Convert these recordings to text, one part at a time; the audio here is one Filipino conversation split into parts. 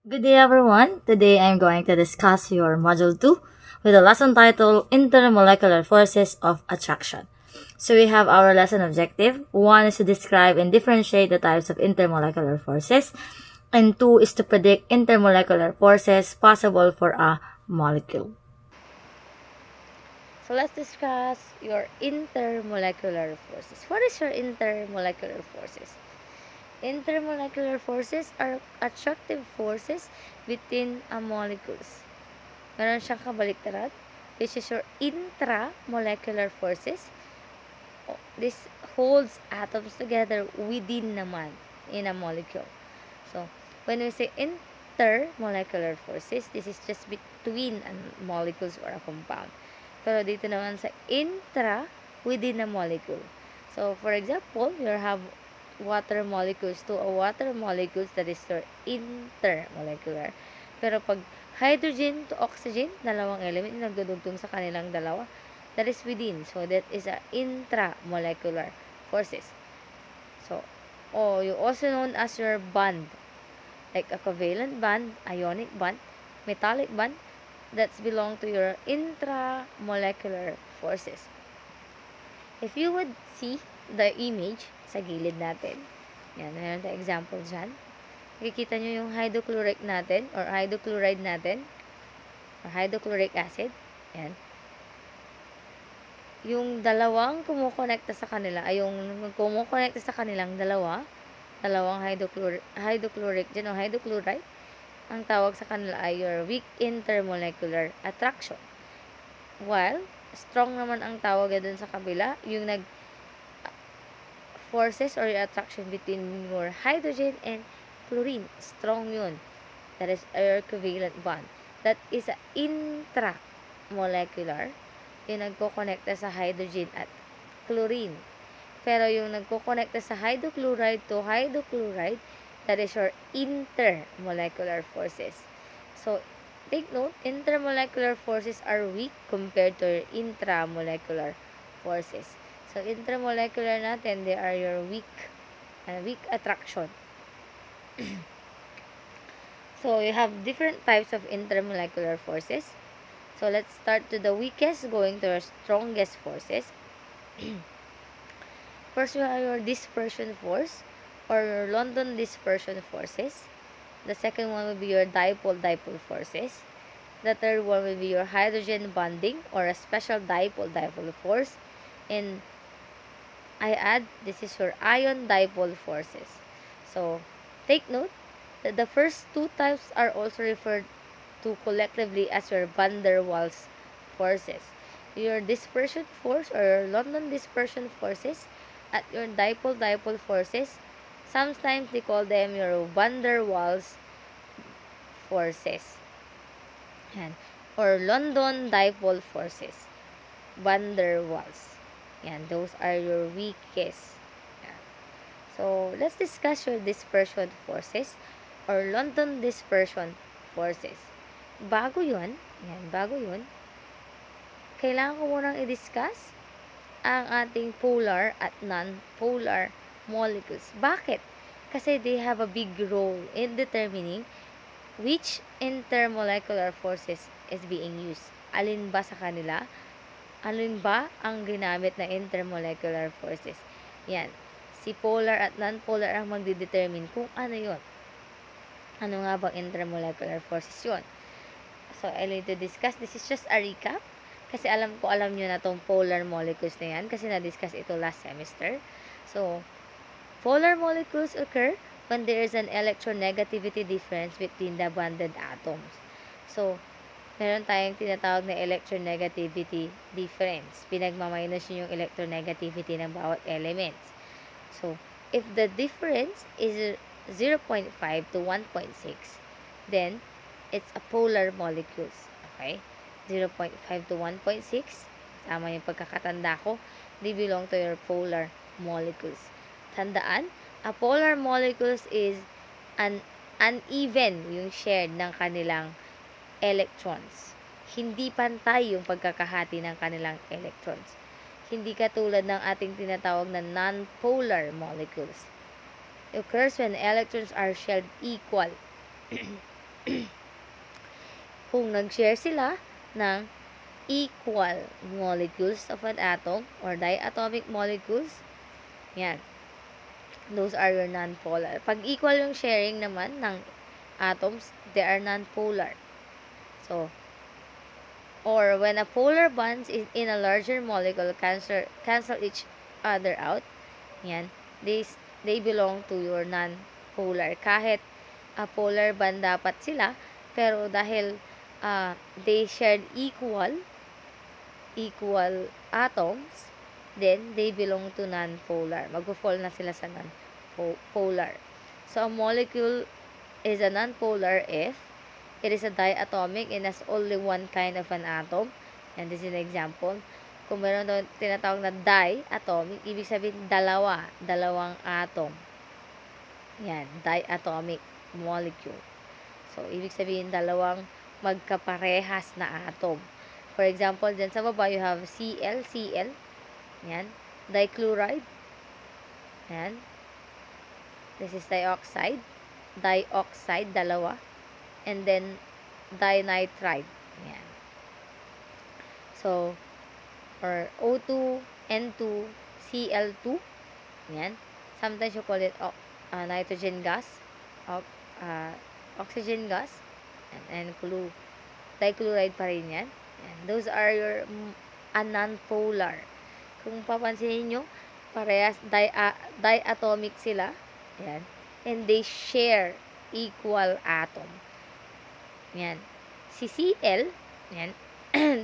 Good day everyone. Today I'm going to discuss your Module 2 with a lesson titled Intermolecular Forces of Attraction. So we have our lesson objective. 1 is to describe and differentiate the types of intermolecular forces. And 2 is to predict intermolecular forces possible for a molecule. So let's discuss your intermolecular forces. What is your intermolecular forces? Intermolecular forces are attractive forces within a molecules. Meron siyang kabaliktaran, which is your intramolecular forces. This holds atoms together within naman in a molecule. So, when we say intermolecular forces, this is just between molecules or a compound. Pero dito naman sa intra, within a molecule. So, for example, you have water molecules to a water molecules that is your intermolecular. Pero pag hydrogen to oxygen, dalawang element nagdudugtong sa kanilang dalawa, that is within. So, that is a intramolecular forces. So, you also known as your bond. Like a covalent bond, ionic bond, metallic bond, that's belong to your intramolecular forces. If you would see the image sa gilid natin, yan, meron tayong example dyan. Nakikita nyo yung hydrochloric natin, or hydrochloride natin, or hydrochloric acid. Yan. Yung dalawang kumukonekta sa kanila, ay yung kumukonekta sa kanilang dalawang hydrochloric dyan, o hydrochloride, ang tawag sa kanila ay your weak intermolecular attraction. While, strong naman ang tawag dun sa kabila, yung forces or attraction between your hydrogen and chlorine. Strong yun. That is a covalent bond. That is a intramolecular. Yung nagko-connecta sa hydrogen at chlorine. Pero yung nagko-connecta sa hydrochloride to hydrochloride, that is your intermolecular forces. So, take note, intermolecular forces are weak compared to your intramolecular forces. So, intramolecular natin, they are your weak attraction. So, you have different types of intermolecular forces. So, let's start to the weakest, going to your strongest forces. First, you have your dispersion force, or your London dispersion forces. The second one will be your dipole-dipole forces. The third one will be your hydrogen bonding, or a special dipole-dipole force. And I add, this is your ion dipole forces. So, take note that the first two types are also referred to collectively as your van der Waals forces. Your dispersion force, or your London dispersion forces, at your dipole-dipole forces, sometimes they call them your van der Waals forces. Yan. Or London dipole forces. Van der Waals. Yan, those are your weakest. Yan. So, let's discuss your dispersion forces or London dispersion forces. Bago yun, kailangan ko munang i-discuss ang ating polar at non-polar molecules. Bakit? Kasi they have a big role in determining which intermolecular forces is being used. Alin ba sa kanila? Alin ba ang ginamit na intermolecular forces? Yan. Si polar at non-polar ang magdedetermine kung ano yon. Ano nga bang intermolecular forces yon? So, I need to discuss. This is just a recap. Kasi alam nyo na tong polar molecules na yan. Kasi na-discuss ito last semester. So, polar molecules occur when there is an electronegativity difference between the bonded atoms. So, meron tayong tinatawag na electronegativity difference. Pinagmaminus yung electronegativity ng bawat elements. So, if the difference is 0.5 to 1.6, then it's a polar molecules. Okay? 0.5 to 1.6, tama yung pagkakatanda ko, they belong to your polar molecules. Tandaan, a polar molecules is an uneven yung shared ng kanilang electrons. Hindi pantay yung pagkakahati ng kanilang electrons. Hindi katulad ng ating tinatawag na non-polar molecules. It occurs when electrons are shared equal. Kung nag-share sila ng equal molecules of an atom or diatomic molecules, yan, those are your non-polar. Pag equal yung sharing naman ng atoms, they are non-polar. So, or when a polar bonds in a larger molecule cancel each other out, yan, they belong to your non-polar. Kahit a polar bond dapat sila, pero dahil they shared equal atoms, then they belong to non-polar. Mag-fall na sila sa non-polar. So, a molecule is a non-polar if it is a diatomic and has only one kind of an atom. And this is an example. Kung meron doon tinatawag na diatomic, ibig sabihin dalawang atom. Yan, diatomic molecule. So, ibig sabihin dalawang magkaparehas na atom. For example, dyan sa baba, you have Cl. Yan. Dichloride. Yan. This is dioxide. Dalawa. And then, dinitride. Yan. So, or O2, N2, Cl2. Yan. Sometimes you call it nitrogen gas. Oxygen gas. And dichloride pa rin yan. And those are your non-polar. Kung papansinin nyo, parehas diatomic sila. Yan. And they share equal atom. Yan. Si Cl, yan,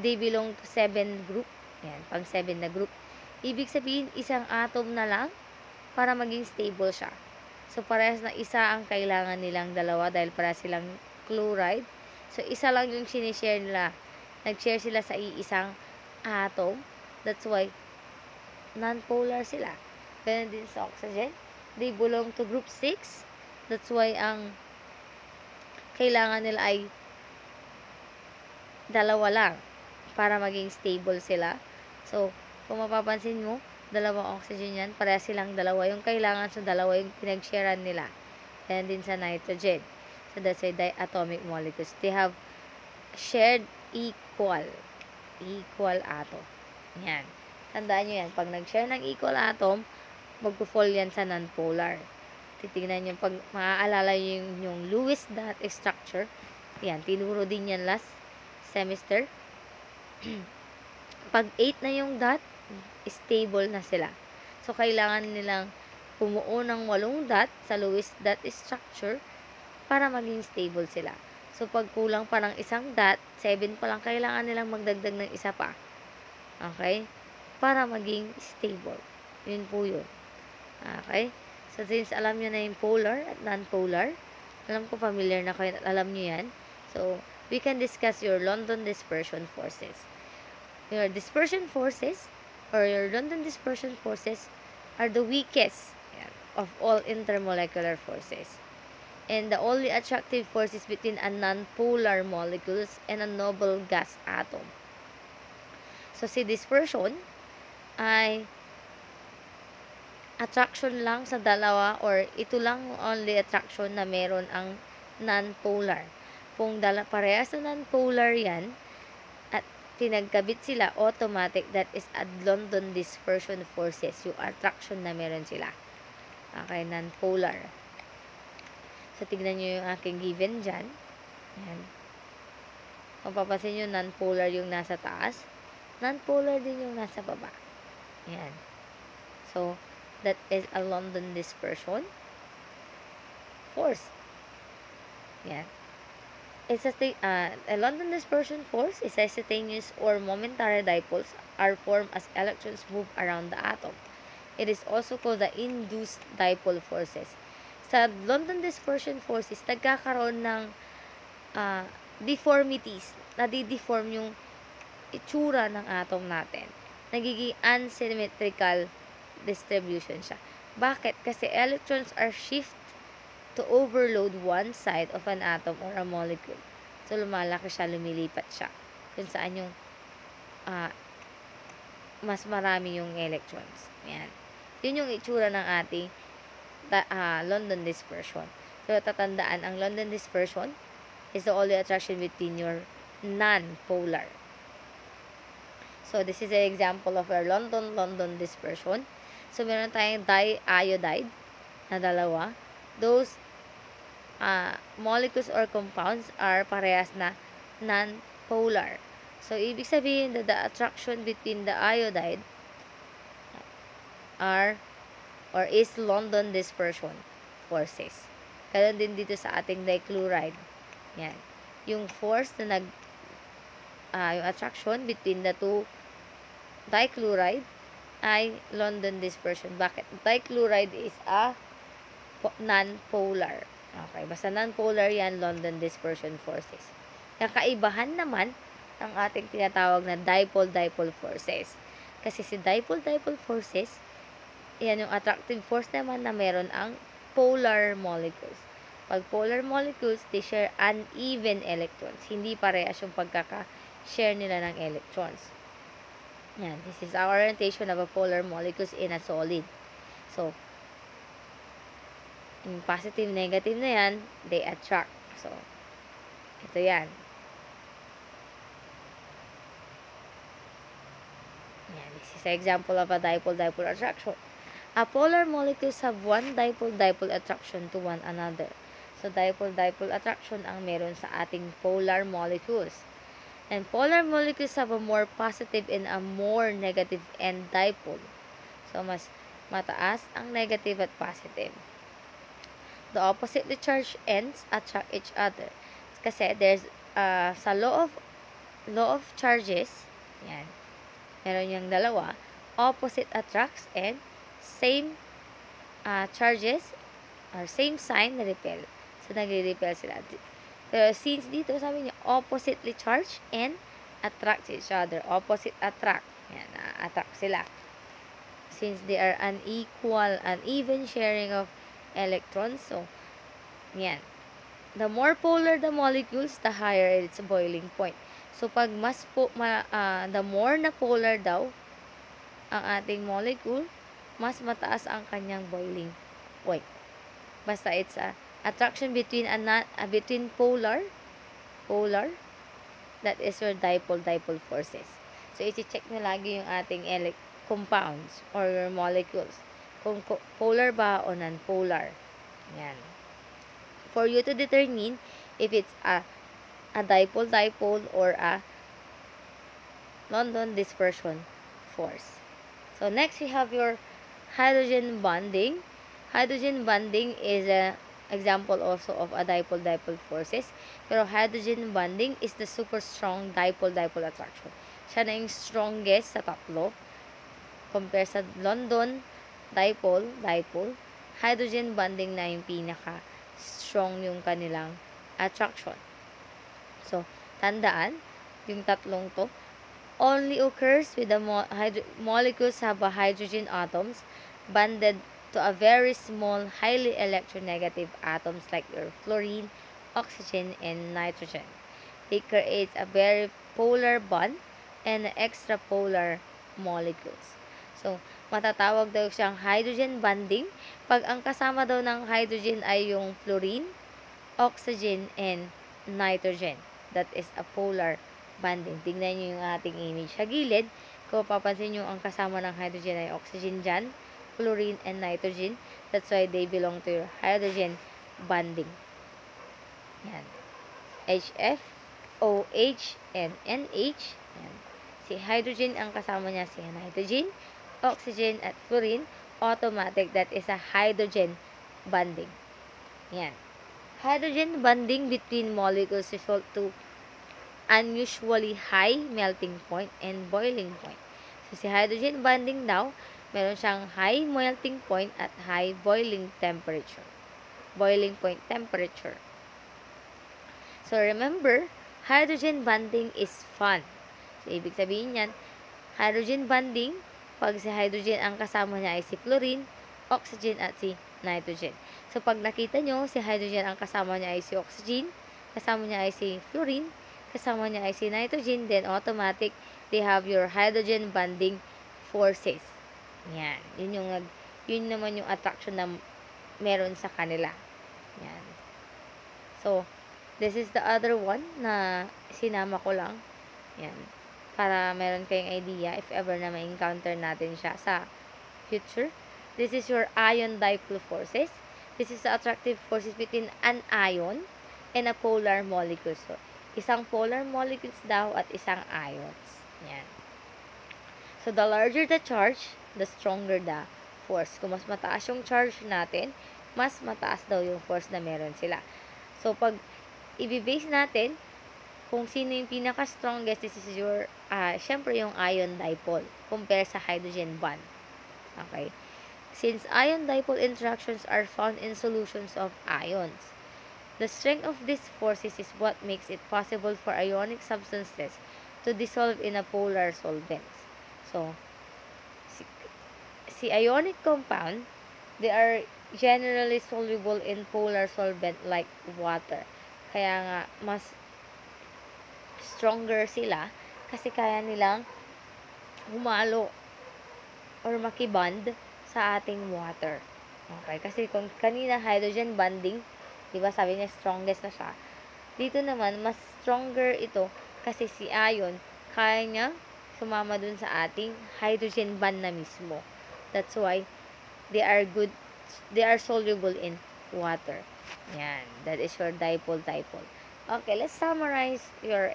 they belong to 7 group. Yan, pang 7 na group. Ibig sabihin, isang atom na lang para maging stable siya. So, parehas na isa ang kailangan nilang dalawa dahil para silang chloride. So, isa lang yung sinishare nila. Nag-share sila sa iisang atom. That's why, non-polar sila. Ganun din sa oxygen. They belong to group 6. That's why, ang kailangan nila ay dalawa lang para maging stable sila. So, kung mapapansin mo, dalawang oxygen yan, pareha silang dalawa. Yung kailangan sa dalawa, yung pinag-sharean nila. Ganun din sa nitrogen. So, that's why diatomic molecules. They have shared equal atom. Yan. Tandaan nyo yan. Pag nag-share ng equal atom, mag-fall yan sa non-polar. Titignan nyo, pag maaalala nyo yung Lewis dot structure, yan, tinuro din yan last semester. Pag 8 na yung dot, stable na sila. So, kailangan nilang pumuo ng 8 dot sa Lewis dot structure para maging stable sila. So, pag kulang pa ng isang dot, 7 pa lang, kailangan nilang magdagdag ng isa pa. Okay? Para maging stable. Yun po yun. Okay? So, since alam nyo na yung polar at non-polar, alam ko familiar na kayo at alam nyo yan. So, we can discuss your London dispersion forces. Your dispersion forces or your London dispersion forces are the weakest of all intermolecular forces. And the only attractive forces between a non-polar molecules and a noble gas atom. So, si dispersion ay attraction lang sa dalawa or ito lang only attraction na meron ang non-polar. Kung parehas na non-polar yan at pinagkabit sila, automatic, that is a London dispersion forces, yung attraction na meron sila. Okay, non-polar. So, tignan nyo yung aking given dyan. Yan. Kung papasin nyo, non-polar yung nasa taas. Non-polar din yung nasa baba. Yan. So, that is a London dispersion force. Yan. It's a London dispersion force is instantaneous or momentary dipoles are formed as electrons move around the atom. It is also called the induced dipole forces. Sa London dispersion forces, nagkakaroon ng deformities. Nadideform yung itsura ng atom natin. Nagiging unsymmetrical distribution siya. Bakit? Kasi electrons are shift to overload one side of an atom or a molecule. So, lumalaki siya, lumilipat siya. Kung saan yung mas marami yung electrons. Yan. Yun yung itsura ng ating London dispersion. So, tatandaan ang London dispersion is the only attraction between your non-polar. So, this is an example of our London dispersion. So, meron tayong diiodide na dalawa. Those molecules or compounds are parehas na non-polar. So, ibig sabihin that the attraction between the iodide is London dispersion forces. Ganun din dito sa ating dichloride. Yan. Yung force na yung attraction between the two dichloride ay London dispersion. Bakit? Dichloride is a non-polar. Okay, basta non-polar yan, London dispersion forces. Kakaibahan naman ang ating tinatawag na dipole-dipole forces. Kasi si dipole-dipole forces, yan yung attractive force naman na meron ang polar molecules. Pag polar molecules, they share uneven electrons. Hindi parehas yung pagkaka-share nila ng electrons. Yan, this is our orientation of a polar molecules in a solid. So, yung positive, negative na yan, they attract. So, ito yan. Yan, this is an example of a dipole-dipole attraction. A polar molecules have one dipole-dipole attraction to one another. So, dipole-dipole attraction ang meron sa ating polar molecules. And polar molecules have a more positive and a more negative end dipole. So, mas mataas ang negative at positive. The oppositely charged ends attract each other. Kasi there's sa law of charges, yan. Meron yung dalawa, opposite attracts and same charges or same sign na repel. So nagre-repel sila. Pero since dito sabi niya oppositely charged and attract each other. Opposite attract. Yan, attract sila. Since they are uneven sharing of electrons. So, yan. The more polar the molecules, the higher its boiling point. So, pag the more na polar daw ang ating molecule, mas mataas ang kanyang boiling point. Basta it's a attraction between polar, that is your dipole forces. So, iti-check nyo lagi yung ating compounds or your molecules. Kung polar ba o non-polar. Yan. For you to determine if it's a dipole or a London dispersion force. So, next we have your hydrogen bonding. Hydrogen bonding is an example also of a dipole forces. Pero hydrogen bonding is the super strong dipole attraction. Siya na yung strongest sa tatlo. Compare sa London dipole, hydrogen bonding na yung pinaka strong yung kanilang attraction. So, tandaan, yung tatlong to, only occurs with the molecules have a hydrogen atoms bonded to a very small, highly electronegative atoms like your fluorine, oxygen, and nitrogen. They create a very polar bond and extrapolar molecules. So, matatawag daw siyang hydrogen bonding pag ang kasama daw ng hydrogen ay yung fluorine, oxygen, and nitrogen. That is a polar bonding. Tingnan nyo yung ating image sa gilid. Kung papansin nyo, ang kasama ng hydrogen ay oxygen dyan, fluorine, and nitrogen. That's why they belong to your hydrogen bonding. Yan. HF, OH, and NH. Yan. Si hydrogen, ang kasama niya si nitrogen, oxygen, at fluorine. Automatic, that is a hydrogen bonding. Yan. Hydrogen bonding between molecules result to unusually high melting point and boiling point. So, si hydrogen bonding daw, meron siyang high melting point at high boiling temperature. Boiling point temperature. So, remember, hydrogen bonding is fun. So, ibig sabihin yan, hydrogen bonding, pag si hydrogen ang kasama niya ay si fluorine, oxygen, at si nitrogen. So, pag nakita nyo, si hydrogen ang kasama niya ay si oxygen, kasama niya ay si fluorine, kasama niya ay si nitrogen, then automatic, they have your hydrogen bonding forces. Yan. Yun naman yung attraction na meron sa kanila. Yan. So, This is the other one na sinama ko lang. Yan. Para meron kayong idea if ever na ma-encounter natin siya sa future. This is your ion dipole forces. This is the attractive forces between an ion and a polar molecule. So, isang polar molecules daw at isang ions. Yan. So, the larger the charge, the stronger the force. Kung mas mataas yung charge natin, mas mataas daw yung force na meron sila. So, pag i-base natin kung sino yung pinaka-strongest, this is your, syempre yung ion dipole compare sa hydrogen bond. Okay? Since ion dipole interactions are found in solutions of ions, the strength of these forces is what makes it possible for ionic substances to dissolve in a polar solvents. So, si ionic compound, they are generally soluble in polar solvent like water. Kaya nga, mas stronger sila kasi kaya nilang humalo or makibond sa ating water. Okay? Kasi kung kanina hydrogen bonding, di ba sabi niya strongest na siya. Dito naman, mas stronger ito kasi si ion, kaya niya sumama dun sa ating hydrogen bond na mismo. That's why they are soluble in water. Yan. That is your dipole. Okay, let's summarize your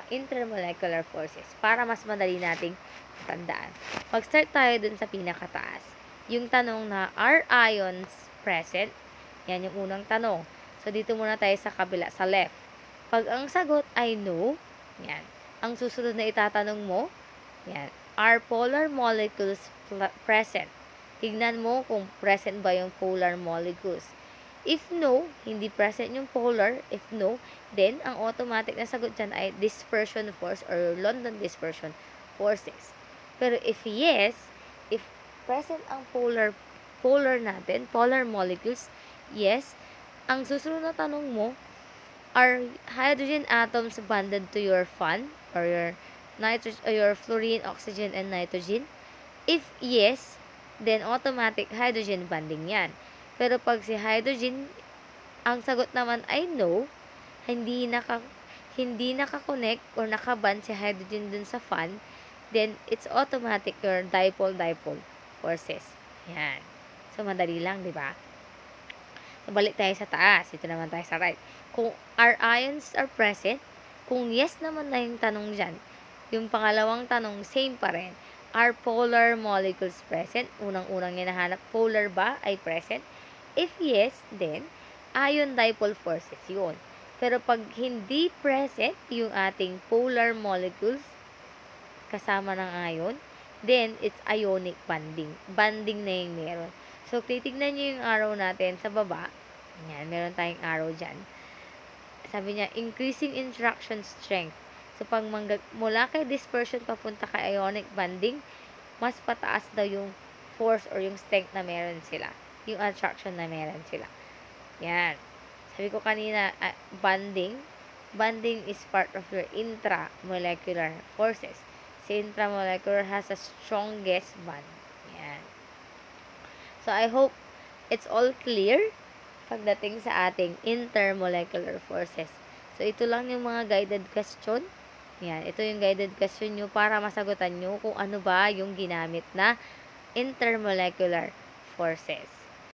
intermolecular forces para mas madali nating tandaan. Mag-start tayo dun sa pinakataas. Yung tanong na, are ions present? Yan yung unang tanong. So, dito muna tayo sa kabila, sa left. Pag ang sagot ay no, yan. Ang susunod na itatanong mo, yan, are polar molecules present? Tignan mo kung present ba yung polar molecules. If no, hindi present yung polar. If no, then ang automatic na sagot dyan ay dispersion force or London dispersion forces. Pero if yes, if present ang polar natin, polar molecules, yes, ang susunod na tanong mo, are hydrogen atoms bonded to your fun or your nitrogen or your fluorine, oxygen, and nitrogen? If yes, then automatic hydrogen bonding yan. Pero pag si hydrogen, ang sagot naman ay no, hindi naka-connect or nakaband si hydrogen dun sa fun, then it's automatic your dipole forces. Yan. So, madali lang, di ba? So, balik tayo sa taas. Ito naman tayo sa right. Kung our ions are present, kung yes naman na yung tanong dyan, yung pangalawang tanong, same pa rin. Are polar molecules present? Unang-unang hinahanap, polar ba ay present? If yes, then, ion dipole forces yun. Pero pag hindi present yung ating polar molecules kasama ng ion, then, it's ionic bonding. Bonding na yung meron. So, titignan nyo yung arrow natin sa baba. Yan, meron tayong arrow dyan. Sabi niya, increasing interaction strength. So, pag mula kay dispersion papunta kay ionic bonding, mas pataas daw yung force or yung strength na meron sila. Yung attraction na meron sila. Yan. Sabi ko kanina, bonding. Bonding is part of your intramolecular forces. Si intramolecular has the strongest bond. Yan. So, I hope it's all clear pagdating sa ating intermolecular forces. So, ito lang yung mga guided question. Yan. Ito yung guided question nyo para masagutan nyo kung ano ba yung ginamit na intermolecular forces.